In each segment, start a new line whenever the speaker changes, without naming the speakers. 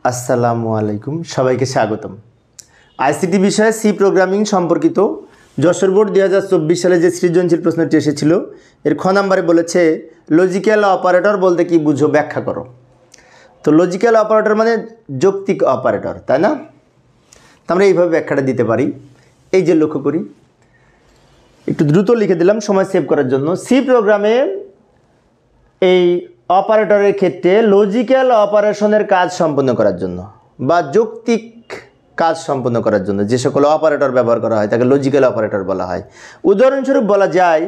আসসালামু আলাইকুম, সবাইকে স্বাগতম। আইসিটি বিষয়ে সি প্রোগ্রামিং সম্পর্কিত যশোর বোর্ড 2024 সালে যে সৃজনশীল প্রশ্নটি এসেছিল এর খ নাম্বারে বলেছে লজিক্যাল অপারেটর বলতে কি বুঝো, ব্যাখ্যা করো। তো লজিক্যাল অপারেটর মানে যৌক্তিক অপারেটর, তাই না? তো আমরা এইভাবে ব্যাখ্যাটা দিতে পারি। এই যে লক্ষ্য করি, একটু দ্রুত লিখে দিলাম সময় সেভ করার জন্য। সি প্রোগ্রামে এই অপারেটরের ক্ষেত্রে লজিক্যাল অপারেশনের কাজ সম্পন্ন করার জন্য বা যৌক্তিক কাজ সম্পন্ন করার জন্য যে সকল অপারেটর ব্যবহার করা হয় তাকে লজিক্যাল অপারেটর বলা হয়। উদাহরণস্বরূপ বলা যায়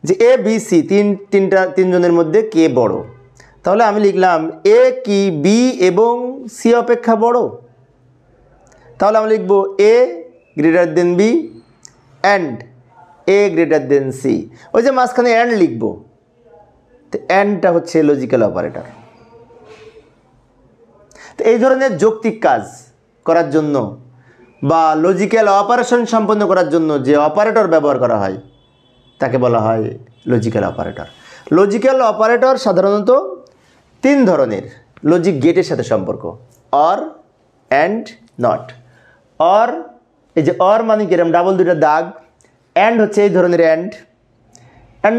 যে এ বি সি তিনজনের মধ্যে কে বড়, তাহলে আমি লিখলাম এ কি বি এবং সি অপেক্ষা বড়, তাহলে আমি লিখব A greater than B and A greater than C. ওই যে মাঝখানে অ্যান্ড লিখব, তো অ্যান্ডটা হচ্ছে লজিক্যাল অপারেটর। তো এই ধরনের যৌক্তিক কাজ করার জন্য বা লজিক্যাল অপারেশন সম্পন্ন করার জন্য যে অপারেটর ব্যবহার করা হয় তাকে বলা হয় লজিক্যাল অপারেটর। লজিক্যাল অপারেটর সাধারণত তিন ধরনের লজিক গেটের সাথে সম্পর্ক: অর, অ্যান্ড, নট। অর, এই যে অর মানে কিরম ডাবল দুইটা দাগ, অ্যান্ড হচ্ছে এই ধরনের অ্যান্ড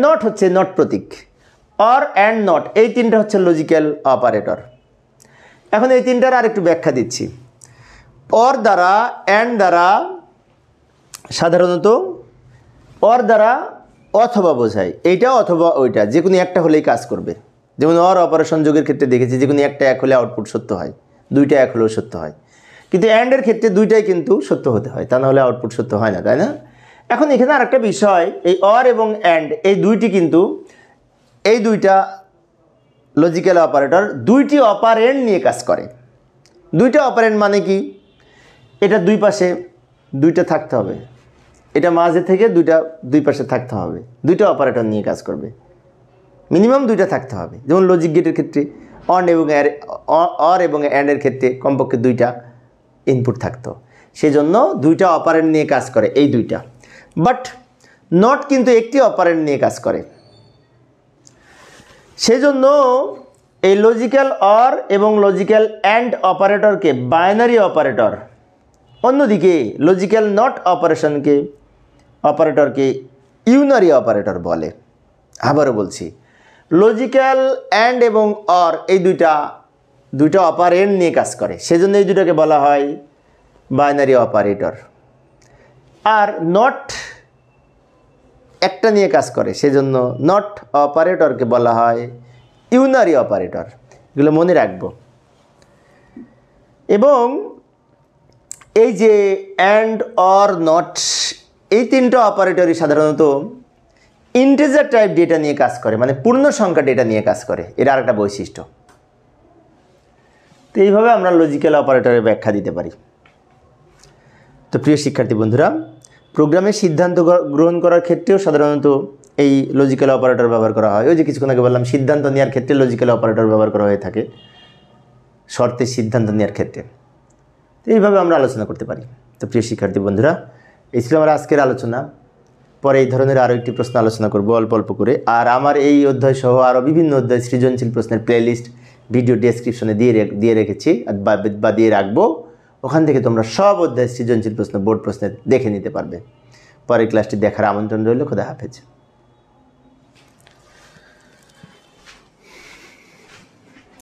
নট হচ্ছে নট প্রতীক। অর, অ্যান্ড, নট এই তিনটা হচ্ছে লজিক্যাল অপারেটর। এখন এই তিনটার আর একটু ব্যাখ্যা দিচ্ছি। অর দ্বারা, অ্যান্ড দ্বারা সাধারণত অর দ্বারা অথবা বোঝায়, এইটা অথবা ওইটা, যে কোনো একটা হলেই কাজ করবে। যেমন অর অপারেশন যোগের ক্ষেত্রে দেখেছি যে কোনো একটা এক হলে আউটপুট সত্য হয়, দুইটা এক হলেও সত্য হয়। কিন্তু অ্যান্ডের ক্ষেত্রে দুইটাই কিন্তু সত্য হতে হয়, তা নাহলে আউটপুট সত্য হয় না, তাই না? এখন এখানে আরেকটা বিষয়, এই অর এবং অ্যান্ড এই দুইটি কিন্তু এই দুইটা লজিক্যাল অপারেটর দুইটি অপারেন্ট নিয়ে কাজ করে। দুইটা অপারেন্ট মানে কি, এটা দুই পাশে দুইটা থাকতে হবে, এটা মাঝে থেকে দুই পাশে থাকতে হবে, দুইটা অপারেটর নিয়ে কাজ করবে, মিনিমাম দুইটা থাকতে হবে। যেমন লজিক গেটের ক্ষেত্রে অর এবং অ্যান্ডের ক্ষেত্রে কমপক্ষে দুইটা ইনপুট থাকতো, সেই জন্য দুইটা অপারেন্ট নিয়ে কাজ করে এই দুইটা। বাট নট কিন্তু একটি অপারেন্ট নিয়ে কাজ করে, সেই জন্য এই লজিক্যাল অর এবং লজিক্যাল অ্যান্ড অপারেটরকে বাইনারি অপারেটর, অন্যদিকে লজিক্যাল নট অপারেটরকে ইউনারি অপারেটর বলে। আবারও বলছি, লজিক্যাল অ্যান্ড এবং অর এই দুইটা অপারেন্ট নিয়ে কাজ করে, সেজন্য এই দুটাকে বলা হয় বাইনারি অপারেটর। আর নট একটা নিয়ে কাজ করে, সেজন্য নট অপারেটরকে বলা হয় ইউনারি অপারেটর। এগুলো মনে রাখবো। এবং এই যে অ্যান্ড, অর, নট এই তিনটা অপারেটরই সাধারণত ইন্টিজার টাইপ ডেটা নিয়ে কাজ করে, মানে পূর্ণ সংখ্যা ডেটা নিয়ে কাজ করে, এর আর একটা বৈশিষ্ট্য। তো এইভাবে আমরা লজিক্যাল অপারেটরের ব্যাখ্যা দিতে পারি। তো প্রিয় শিক্ষার্থী বন্ধুরা, প্রোগ্রামের সিদ্ধান্ত গ্রহণ করার ক্ষেত্রেও সাধারণত এই লজিক্যাল অপারেটর ব্যবহার করা হয়। ওই যে কিছুক্ষণ আগে বললাম, সিদ্ধান্ত নেওয়ার ক্ষেত্রে লজিক্যাল অপারেটর ব্যবহার করা হয়ে থাকে, শর্তের সিদ্ধান্ত নেওয়ার ক্ষেত্রে। তো এইভাবে আমরা আলোচনা করতে পারি। তো প্রিয় শিক্ষার্থী বন্ধুরা, এই ছিল আমার আজকের আলোচনা। পরে এই ধরনের আরও একটি প্রশ্ন আলোচনা করব অল্প অল্প করে। আর আমার এই অধ্যায় সহ আরও বিভিন্ন অধ্যায় সৃজনশীল প্রশ্নের প্লেলিস্ট ভিডিও ডেসক্রিপশনে দিয়ে রেখেছি বা দিয়ে রাখবো। ওখান থেকে তোমরা সব অধ্যায় সৃজনশীল প্রশ্ন, বোর্ড প্রশ্নের দেখে নিতে পারবে। পরের ক্লাসটি দেখার আমন্ত্রণ রইল। খোদা হাফেজ।